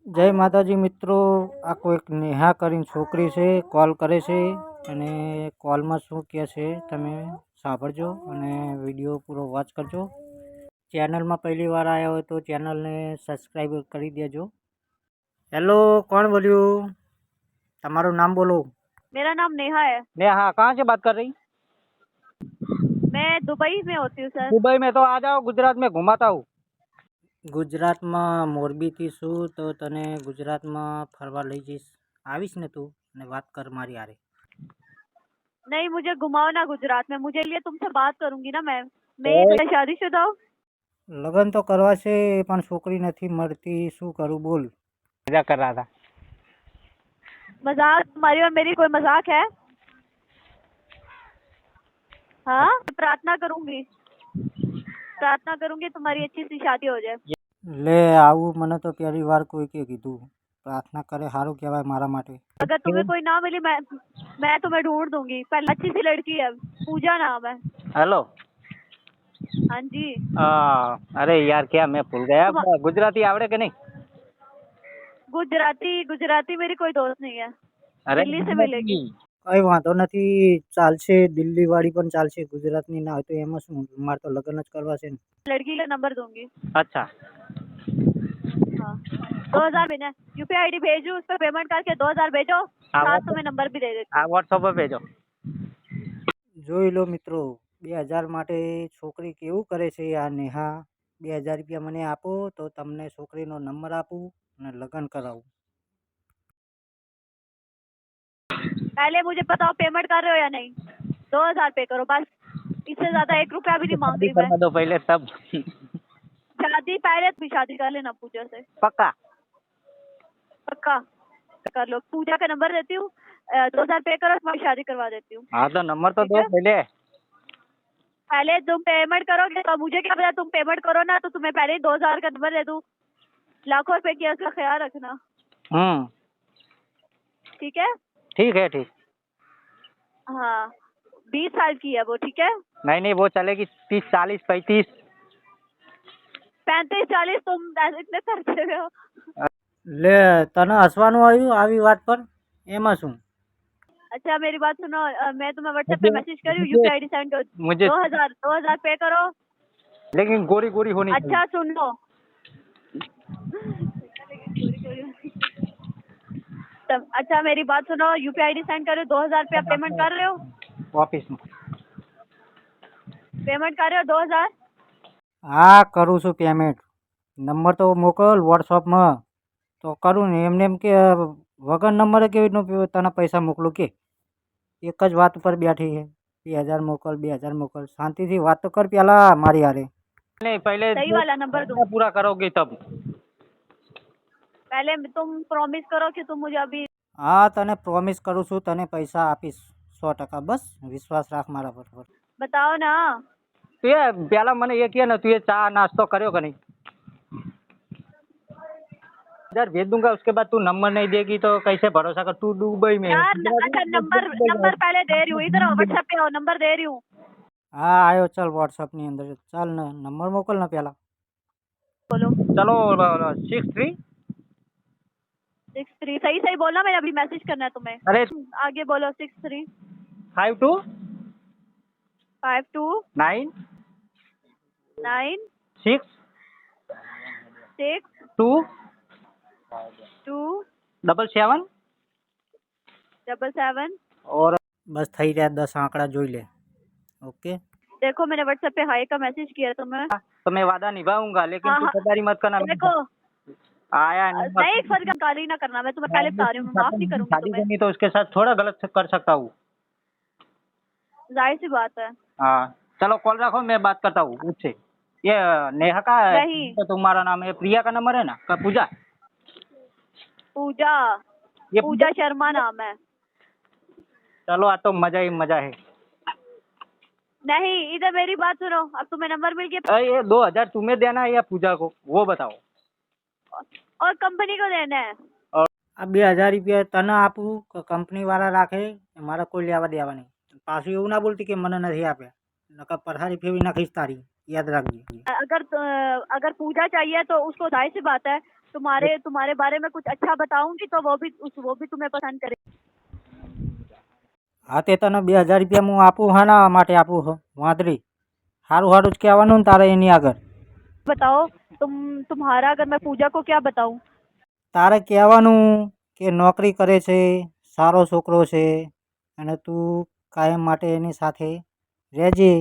જય માતાજી મિત્રો, આ કોઈક નેહા કરીને છોકરી છે, કોલ કરે છે અને કોલમાં શું કહે છે તમે સાંભળજો અને વિડીયો પૂરો વોચ કરજો। ચેનલમાં પહેલી વાર આવ્યા હોય તો ચેનલને સબસ્ક્રાઈબ કરી દેજો। હેલો, कौन बोलियो? તમારું નામ બોલો। मेरा नाम नेहा है। नेहा कहाँ से बात कर रही? मैं दुबई में होती हूँ सर। दुबई में तो आ जाओ, गुजरात में घुमाता हूँ। ગુજરાતમાં મોરબીથી છું તો તને ગુજરાતમાં ફરવા લઈ જઈશ, આવીશ ને તું અને વાત કર મારી હારે। नहीं, मुझे घुमाओ ना गुजरात में। मुझे लिए तुमसे बात करूंगी ना मैं तो शादीशुदा हूँ। લગન તો કરવા છે પણ છોકરી નથી મળતી, શું કરું બોલ। મજા કર રહા થા। मजाक? तुम्हारी और मेरी कोई मजाक है? हाँ, प्रार्थना करूंगी तुम्हारी अच्छी सी शादी हो जाए। લે આવું મને તો પહેલી વાર કોઈ કે કીધું। પ્રાર્થના કરે સારું કહેવાય મારા માટે। अगर तुम्हें कोई ना मिली मैं तुम्हें ढूंढ दूंगी। पहले अच्छी सी लड़की है, पूजा नाम है। हेलो। हाँ जी। अरे यार क्या मैं भूल गया, गुजराती आवड़े के नहीं? गुजराती मेरी कोई दोस्त नहीं है। अरे दिल्ली से मिलेगी। કઈ વાંધો નથી, ચાલશે। દિલ્હી વાળી પણ ચાલશે, ગુજરાતની ના હોય તો એમાં શું, મારે તો લગ્ન જ કરવા છે ને। लड़की का नंबर दूंगी। अच्छा, हाँ, 2000 भेजना। यूपीआई आईडी भेजू, उस पर पेमेंट करके 2000 भेजो। साथ में नंबर भी दे देती આ વોટ્સઅપ પર ભેજો। જોઈ લો મિત્રો, 2000 માટે છોકરી કેવું કરે છે આ નેહા। 2000 રૂપિયા મને આપો તો તમને છોકરીનો નંબર આપું અને લગ્ન કરાવું। पहले मुझे बताओ पेमेंट कर रहे हो या नहीं। 2000 पे करो बस, इससे ज्यादा 1 रुपया भी नहीं मांग रही मैं। दो पहले तब शादी पहले भी शादी कर लेना पूजा से। पक्का? पक्का कर लो। पूजा का नंबर देती हूँ, 2000 पे करो, तुम्हारी शादी करवा देती हूँ। हाँ तो नंबर तो दो पहले तुम पेमेंट करोगे तो मुझे क्या पता। तुम पेमेंट करो ना तो तुम्हें पहले ही 2000 का नंबर दे दूँ। लाखों रुपए की, इसका ख्याल रखना। ठीक है? ठीक है, ठीक। हाँ, 20 साल की है वो। ठीक है? नहीं वो चलेगी 30, 40, 35। 35, 40 तुम इतने खर्चे में हो। ले तने हसवानुं आव्युं आवी वात पर, एमां शुं? अच्छा मेरी बात सुनो, मैं तुम्हें व्हाट्सएप पे मैसेज कर रही हूँ, यूपीआई आईडी सेंड करो। मुझे 2000 पे करो। लेकिन गोरी गोरी होनी चाहिए। अच्छा सुन लो। अच्छा मेरी बात सुनो, यूपीआई आईडी सेंड करो। 2000 रुपया पेमेंट कर रहे हो? ऑफिस में पेमेंट कर रहे हो 2000? हाँ करूँ छूं पेमेंट। नंबर तो मोकल व्हाट्सएप में तो करूँ ने एमने एम के वगर नंबर केवी रीतना तने पैसा मोकलूं के? एक ज वात पर बैठी है। 2000 मोकल, 2000 मोकल। शांति थी बात तो कर पहला मारी हारे। नहीं पहले सही वाला नंबर दो। पूरा करोगे तब। पहले तुम प्रॉमिस करो कि तुम मुझे अभी। हाँ तने प्रॉमिस करूँ छूं, तने पैसा आपीश 100%। बस विश्वास राख मारा पर। बताओ ना। तू ये पहला मने ये किया ना, तू ये चा नाश्तो कर्यो कि नहीं? 1000 भेज दूंगा, उसके बाद तू नंबर नहीं देगी तो कैसे भरोसा कर? तू दुबई में यार अच्छा नंबर पहले दे रही हूँ, इधर व्हाट्सएप पे आओ, नंबर दे रही हूँ। हाँ आयो, चल व्हाट्सएप नी अंदर चल ना, नंबर मोकल ना पहला। बोलो। चलो 63 63 सही बोलना, मैंने अभी मैसेज करना है तुम्हें। अरे आगे बोलो। 63 52 52 9 9 6 6 2 2 7 7 और बस થઈ રહ્યા 10 આંકડા જોઈ લે। ओके देखो मैंने व्हाट्सएप पे हाई का मैसेज किया तुम्हें। तो मैं वादा निभाऊंगा, लेकिन हाँ, तू गद्दारी मत करना। देखो आया नहीं, फर्क गाली ना करना। मैं तुम्हें पहले बता रही हूँ, माफ नहीं करूंगी शादी तुम्हें। करनी तो उसके साथ थोड़ा गलत कर सकता हूँ। जाहिर सी बात है। हाँ चलो कॉल रखो, मैं बात करता हूँ उससे। ये नेहा का है नहीं। तो तुम्हारा नाम है, प्रिया का नंबर है ना? का पूजा? पूजा, ये पूजा शर्मा नाम है। चलो आज तो मजा ही मजा है। नहीं, इधर मेरी बात सुनो। अब तुम्हें नंबर मिल गया। ये 2000 तुम्हें देना है या पूजा को, वो बताओ। और कंपनी को देना है। और अब 2000 रुपया तने आपू कंपनी वाला राखे, मारा कोई लेवा देवा नहीं। पाछू એવું ના બોલતી કે મને નથી આપ્યા, નકર પથારી ફેરવી નાખીશ તારી, યાદ રાખજે। अगर पूजा चाहिए तो उसको जाहिर सी बात है तुम्हारे बारे में कुछ अच्छा बताऊंगी तो वो भी तुम्हें पसंद करे। હા તે તને 2000 રૂપિયા હું આપું હા ના માટે આપું હો વાંદરી સારું સારું જ કહેવાનું ને તારે એની આગળ बताओ तुम्हारा अगर मैं पूजा को क्या बताऊं? તારે કહેવાનું કે નોકરી કરે છે સારો છોકરો છે અને તું કાયમ માટે એની સાથે રહેજે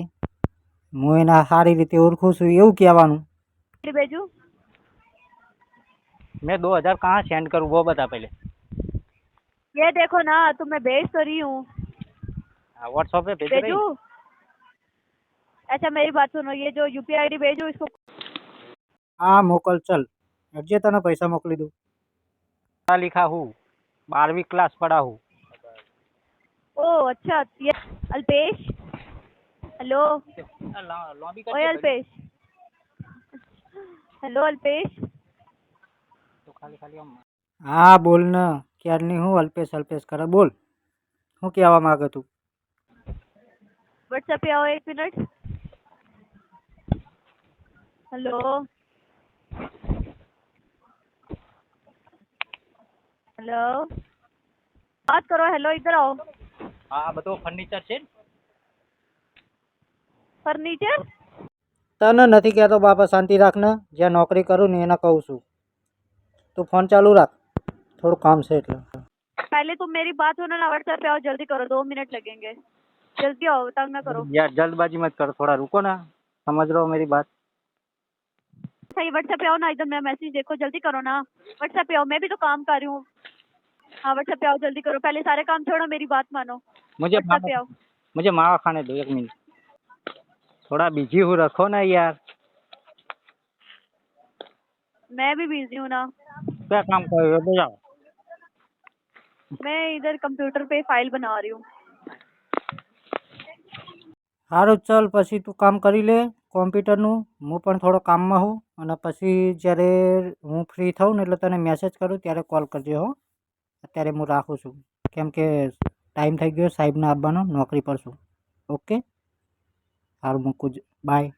હું એના સારી રીતે ઓળખું છું એવું કહેવાનું भेजू? मैं 2000 कहाँ सेंड करूँ वो बता पहले ये देखो ना, तुम्हें भेज तो रही हूँ। व्हाट्सएप पे भेज भेजू? अच्छा मेरी बात सुनो, ये जो यूपीआई आईडी भेजू इसको। हाँ मोकल चल जे तने पैसा मोकली दूँ पढ़ा लिखा हूँ 12वीं क्लास पढ़ा हूँ ओ अच्छा, ये अल्पेश। हेलो ओए अल्पेश। हेलो अल्पेश। हाँ बोल न क्याરની હું અલ્પેશ અલ્પેશ કરે બોલ શું કહેવા માંગે તું व्हाट्सएप पे आओ 1 मिनट। हेलो हेलो बात करो। हेलो इधर आओ। હા બધો ફર્નિચર છે फर्नीचर? તને નથી કહેતો બાપા શાંતિ રાખ ને જ્યાં નોકરી કરું ને એને કહું છું તું ફોન ચાલુ રાખ થોડું કામ છે એટલે पहले तुम मेरी बात सुनो ना, व्हाट्सएप पे आओ, जल्दी करो, 2 मिनट लगेंगे। जल्दी आओ, तंग ना करो। यार जल्दबाजी मत करो थोड़ा रुको ना समझ रहे हो मेरी बात सही, व्हाट्सएप पे आओ ना, इधर मेरा मैसेज देखो, जल्दी करो ना। व्हाट्सएप पे आओ, मैं भी तो काम कर रही हूँ। हाँ व्हाट्सएप पे आओ, जल्दी करो, पहले सारे काम छोड़ो, मेरी बात मानो। मुझे व्हाट्सएप पे आओ। मुझे मावा खाने दो 1 मिनट थोड़ा बिजी हूँ रखो ना यार मैं भी बिजी हूँ ना। क्या काम कर रहे हो बताओ मैं इधर कंप्यूटर पे फाइल बना रही हूँ। સારું ચાલ પછી તું કામ કરી લે કોમ્પ્યુટરનું હું પણ થોડો કામમાં હું અને પછી જ્યારે હું ફ્રી થાઉં ને એટલે તને મેસેજ કરું ત્યારે કોલ કરજે હો અત્યારે હું રાખું છું કેમ કે ટાઈમ થઈ ગયો સાહેબને આવવાનો નોકરી પર છું ઓકે સારું મૂકું બાય